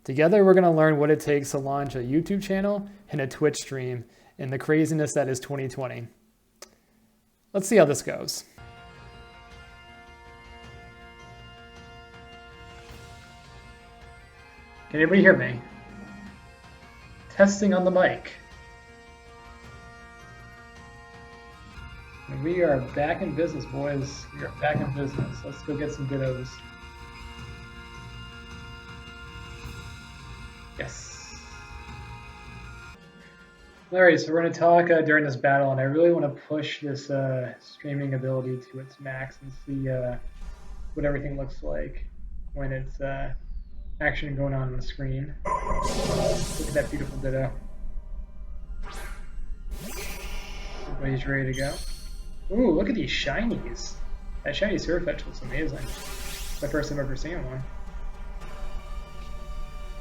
Together, we're going to learn what it takes to launch a YouTube channel and a Twitch stream in the craziness that is 2020. Let's see how this goes. Can anybody hear me? Testing on the mic. We are back in business, boys. We are back in business. Let's go get some Dittos. Yes. Alright, so we're going to talk during this battle, and I really want to push this streaming ability to its max and see what everything looks like when it's action going on the screen. Look at that beautiful Ditto. Everybody's ready to go. Ooh, look at these shinies. That shiny Surfetch looks amazing. It's the first time I've ever seen one.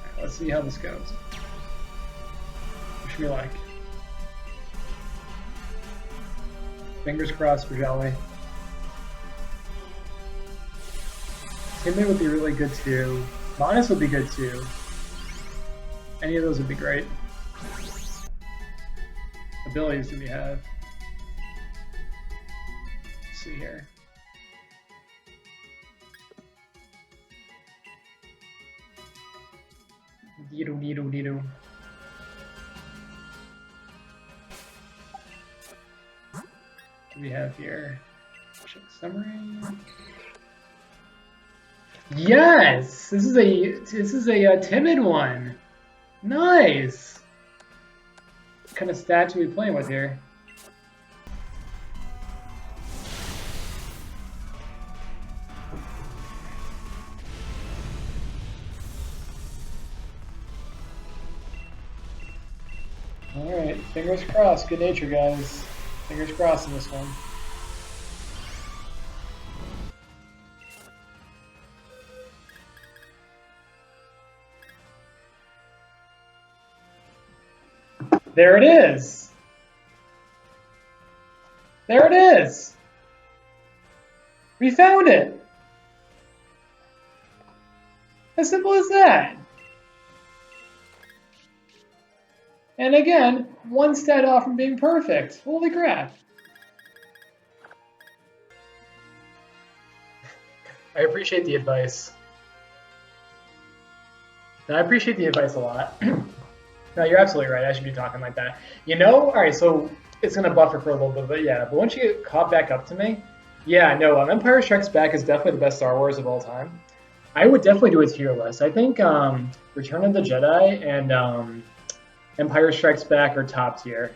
Right, let's see how this goes. Wish me luck. Fingers crossed for Jolly. Timid would be really good too. Modest would be good too. Any of those would be great. Abilities do we have? Let's see here. Ditto. What do we have here? Check summary. Yes, this is a timid one. Nice. What kind of stats are we playing with here? Alright, fingers crossed. Good nature, guys. Fingers crossed in this one. There it is! There it is! We found it! As simple as that! And again, one stat off from being perfect. Holy crap. I appreciate the advice. I appreciate the advice a lot. No, you're absolutely right. I should be talking like that. You know, all right, so it's going to buffer for a little bit, but yeah. But once you get caught back up to me, yeah, no, Empire Strikes Back is definitely the best Star Wars of all time. I would definitely do a tier list. I think Return of the Jedi and Empire Strikes Back are top tier.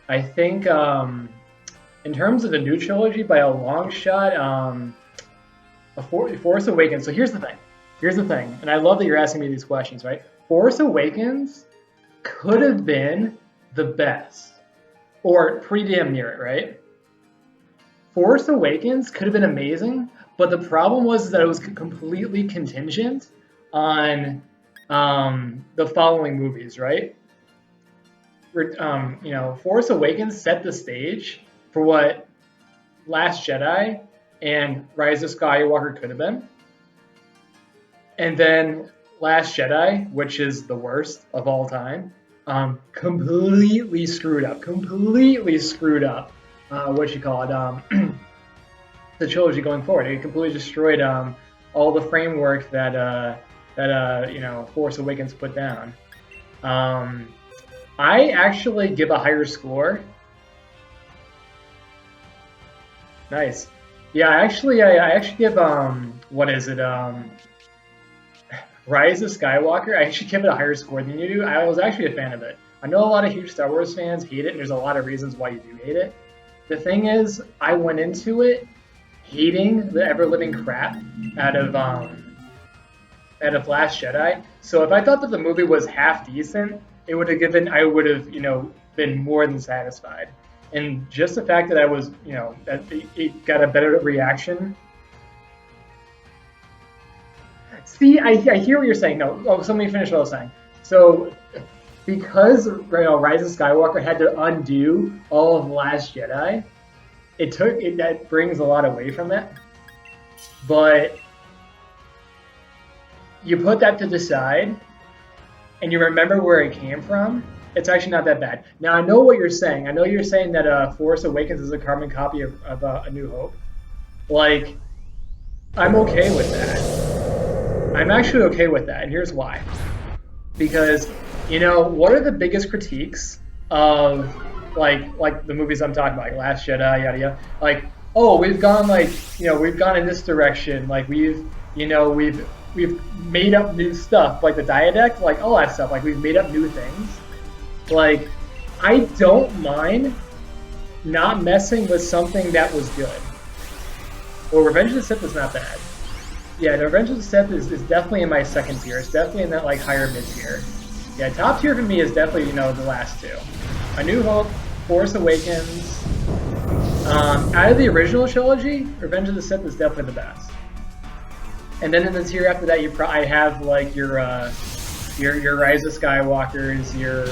I think in terms of the new trilogy, by a long shot, Force Awakens. So here's the thing, and I love that you're asking me these questions, right? Force Awakens could have been the best, or pretty damn near it, right? Force Awakens could have been amazing, but the problem was that it was completely contingent on the following movies, right? You know, Force Awakens set the stage for what Last Jedi and Rise of Skywalker could have been. And then Last Jedi, which is the worst of all time, completely screwed up. The trilogy going forward. It completely destroyed all the framework that you know, Force Awakens put down. I actually give a higher score. Nice. Yeah, I actually give what is it? Rise of Skywalker. I actually give it a higher score than you do. I was actually a fan of it. I know a lot of huge Star Wars fans hate it, and there's a lot of reasons why you do hate it. The thing is, I went into it hating the ever-living crap out of Last Jedi. So if I thought that the movie was half decent, I would have, you know, been more than satisfied. And just the fact that I was, you know, that it got a better reaction. See, I hear what you're saying. No, so let me finish what I was saying. So, because, you know, Rise of Skywalker had to undo all of Last Jedi, that brings a lot away from it. But you put that to the side, and you remember where it came from, it's actually not that bad. Now I know what you're saying. I know you're saying that Force Awakens is a carbon copy of A New Hope. Like, I'm okay with that. I'm actually okay with that, and here's why. Because, what are the biggest critiques of like the movies I'm talking about, like Last Jedi, yada yada. Like, oh, we've gone we've gone in this direction. Like we've made up new stuff, like the diadect, like all that stuff. Like we've made up new things. Like, I don't mind not messing with something that was good. Well, Revenge of the Sith is not bad. Yeah, the Revenge of the Sith is definitely in my second tier. It's definitely in that like higher mid tier. Yeah, top tier for me is definitely the last two. A New Hope, Force Awakens. Out of the original trilogy, Revenge of the Sith is definitely the best. And then in the tier after that, I have like your Rise of Skywalkers, your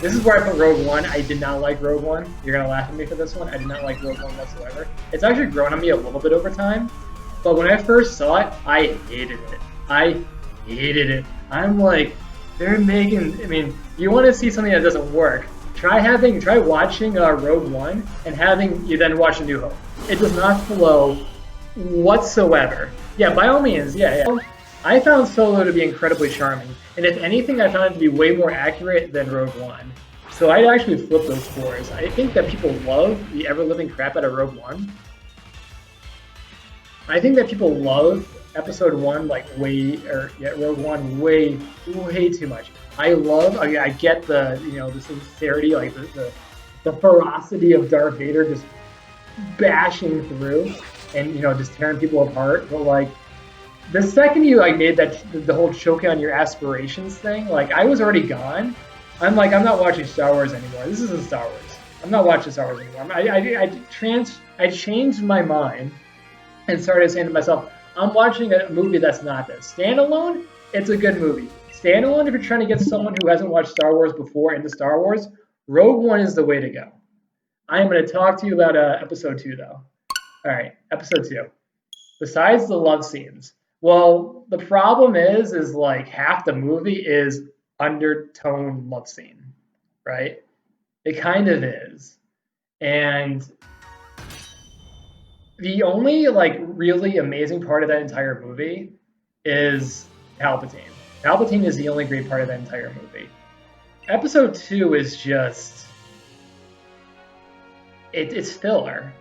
this is where I put Rogue One. I did not like Rogue One. You're gonna laugh at me for this one. I did not like Rogue One whatsoever. It's actually grown on me a little bit over time. But when I first saw it, I hated it. I hated it. I'm like, they're making. I mean, you want to see something that doesn't work? Try watching Rogue One and having you then watch A New Hope. It does not flow whatsoever. Yeah, by all means, yeah. I found Solo to be incredibly charming, and if anything, I found it to be way more accurate than Rogue One. So I'd actually flip those scores. I think that people love the ever-living crap out of Rogue One. I think that people love Episode 1 like Rogue One way too much. I get the the sincerity, like the ferocity of Darth Vader just bashing through and just tearing people apart. But like the second you made that the whole choking on your aspirations thing, like I was already gone. I'm like, I'm not watching Star Wars anymore. This isn't Star Wars. I'm not watching Star Wars anymore. I changed my mind and started saying to myself, I'm watching a movie that's not this. Standalone, it's a good movie. Standalone, if you're trying to get someone who hasn't watched Star Wars before into Star Wars, Rogue One is the way to go. I am going to talk to you about Episode 2, though. All right, Episode 2. Besides the love scenes, well, the problem is like half the movie is undertone love scene, right? It kind of is. And the only really amazing part of that entire movie is Palpatine. Palpatine is the only great part of that entire movie. Episode 2 is just it's filler.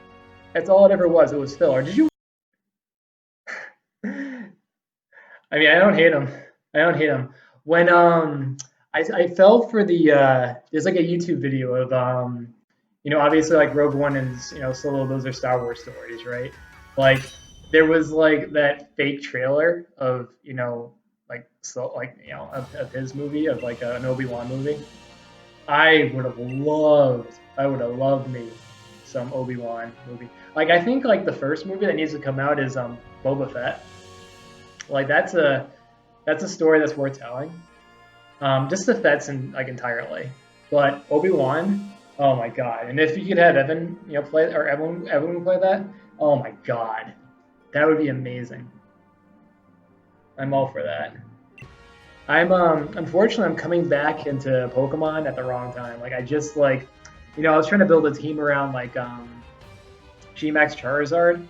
That's all it ever was. It was filler. Did you? I mean, I don't hate him. When I fell for the there's like a YouTube video of obviously like Rogue One and Solo, those are Star Wars stories, right? Like there was like that fake trailer of of his movie, of like an Obi-Wan movie. I would have loved me some Obi-Wan movie. Like I think like the first movie that needs to come out is Boba Fett. Like that's a story that's worth telling. Just the Fett's entirely. But Obi-Wan, oh my god. And if you could have Evan, play, or Evan play that, oh my god. That would be amazing. I'm all for that. Unfortunately I'm coming back into Pokemon at the wrong time. Like I just I was trying to build a team around G-Max Charizard,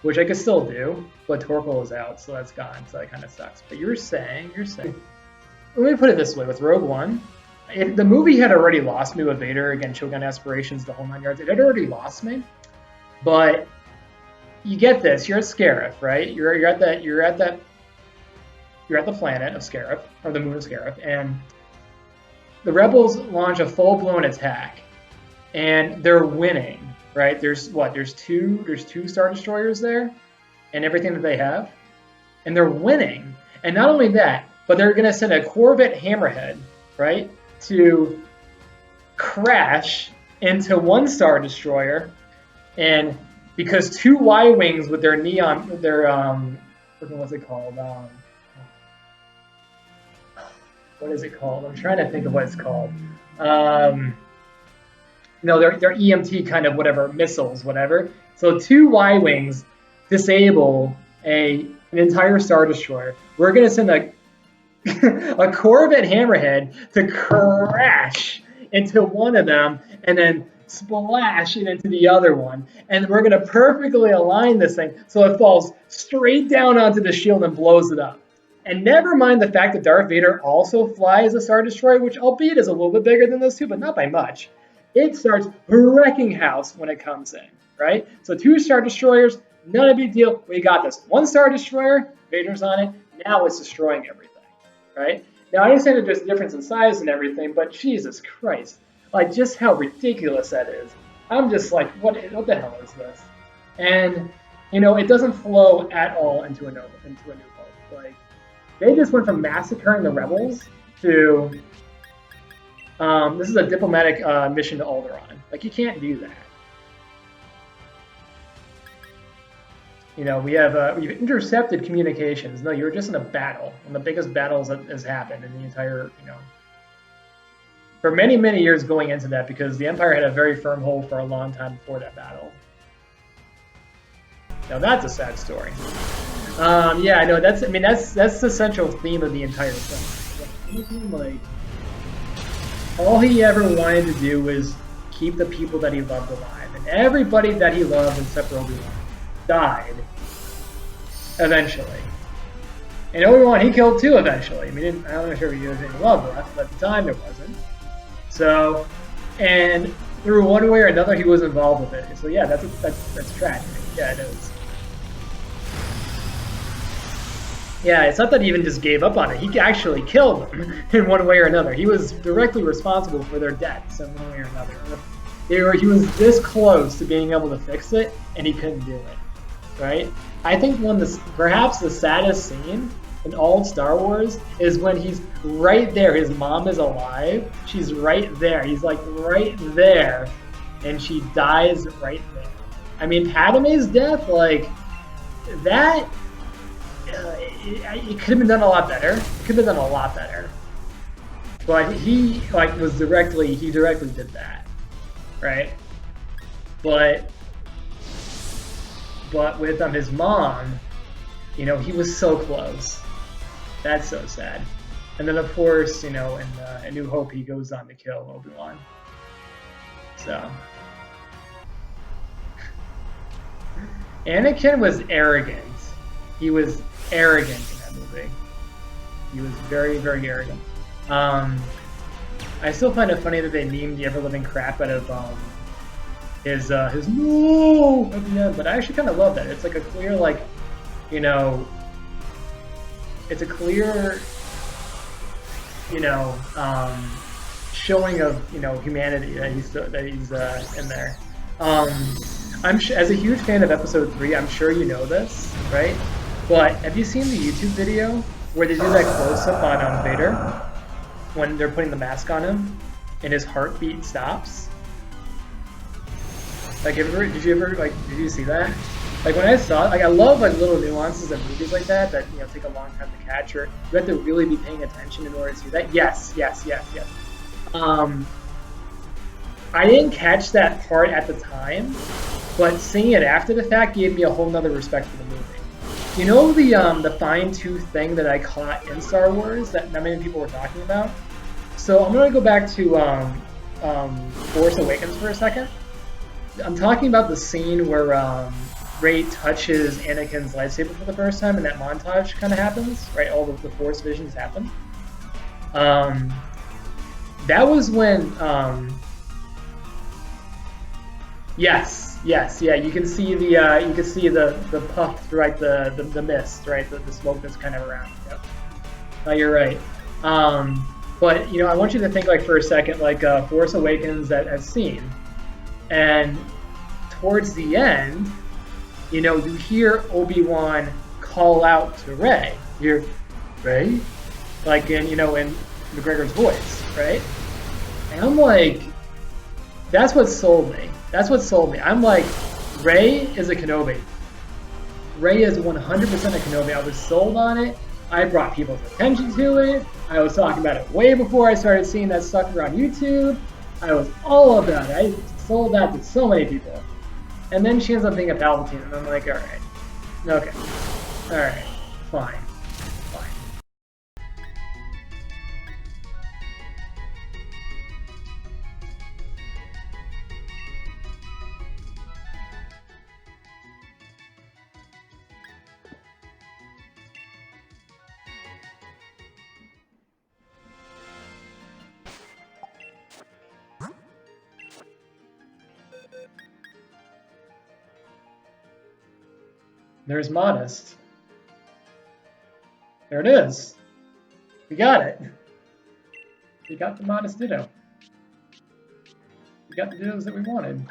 which I could still do, but Torkoal is out, so that's gone, so that kind of sucks. But you're saying, let me put it this way, with Rogue One, the movie had already lost me with Vader, again, choking on aspirations, the whole 9 yards. It had already lost me, but you get this, you're at Scarif, right? You're at the planet of Scarif, or the moon of Scarif, and the Rebels launch a full-blown attack, and they're winning, right? There's two Star Destroyers there, and everything that they have, and they're winning. And not only that, but they're going to send a Corvette Hammerhead, right, to crash into one Star Destroyer, and because two Y-wings with their what's it called? What is it called? I'm trying to think of what it's called. They're EMT kind of whatever, missiles, whatever. So two Y-wings disable an entire Star Destroyer. We're going to send a a Corvette Hammerhead to crash into one of them and then splash it into the other one. And we're going to perfectly align this thing so it falls straight down onto the shield and blows it up. And never mind the fact that Darth Vader also flies a Star Destroyer, which albeit is a little bit bigger than those two, but not by much. It starts wrecking house when it comes in, right? So 2 Star Destroyers, not a big deal. We got this. 1 Star Destroyer, Vader's on it. Now it's destroying everything, right? Now I understand that there's a difference in size and everything, but Jesus Christ, like just how ridiculous that is. I'm just like, what the hell is this? And you know, it doesn't flow at all into a New Hope. Like they just went from massacring the rebels to this is a diplomatic mission to Alderaan. Like you can't do that. You know, we've intercepted communications. No, you're just in a battle, one of the biggest battles that has happened in the entire, you know, for many, many years going into that, because the Empire had a very firm hold for a long time before that battle. Now that's a sad story. Yeah, I know. That's the central theme of the entire film. Like, all he ever wanted to do was keep the people that he loved alive, and everybody that he loved except for Obi-Wan died eventually. And Obi-Wan he killed too eventually. I mean, I'm not sure if he was any love left, but at the time there wasn't. So, and through one way or another, he was involved with it. So yeah, that's tragic. Yeah, it is. Yeah, it's not that he even just gave up on it. He actually killed them in one way or another. He was directly responsible for their deaths in one way or another. He was this close to being able to fix it, and he couldn't do it. Right? I think perhaps the saddest scene in all of Star Wars is when he's right there. His mom is alive. She's right there. He's like right there, and she dies right there. I mean, Padme's death, like that. It could have been done a lot better. It could have been done a lot better. But he directly did that, right? But with his mom, you know, he was so close. That's so sad. And then of course, you know, in A New Hope, he goes on to kill Obi-Wan. So Anakin was arrogant. He was arrogant in that movie. He was very, very arrogant. I still find it funny that they memed the ever-living crap out of his no at the end, but I actually kind of love that. It's like a clear, like, you know, it's a clear, you know, showing of, you know, humanity that he's in there. As a huge fan of Episode 3, I'm sure you know this, right? But have you seen the YouTube video where they do that close-up on Vader when they're putting the mask on him and his heartbeat stops? Like, did you see that? Like, when I saw it, like, I love, like, little nuances of movies like that, you know, take a long time to catch, or you have to really be paying attention in order to see that. Yes. I didn't catch that part at the time, but seeing it after the fact gave me a whole nother respect for the movie. You know the fine-tooth thing that I caught in Star Wars that not many people were talking about? So I'm going to go back to Force Awakens for a second. I'm talking about the scene where Rey touches Anakin's lightsaber for the first time, and that montage kind of happens, right? All of the Force visions happen. That was when... Yes, yeah. You can see the puff through, right, the mist, right, the smoke that's kind of around. Yep. No, you're right. But you know, I want you to think, like, for a second, like Force Awakens, that scene, and towards the end, you know, you hear Obi-Wan call out to Rey. You hear Rey, like in McGregor's voice, right? And I'm like, that's what sold me. I'm like, Rey is a Kenobi. Rey is 100% a Kenobi. I was sold on it. I brought people's attention to it. I was talking about it way before I started seeing that sucker on YouTube. I was all about it. I sold that to so many people. And then she ends up being a Palpatine, and I'm like, alright. Okay. Alright. Fine. There's Modest. There it is. We got it. We got the Modest Ditto. We got the Dittos that we wanted.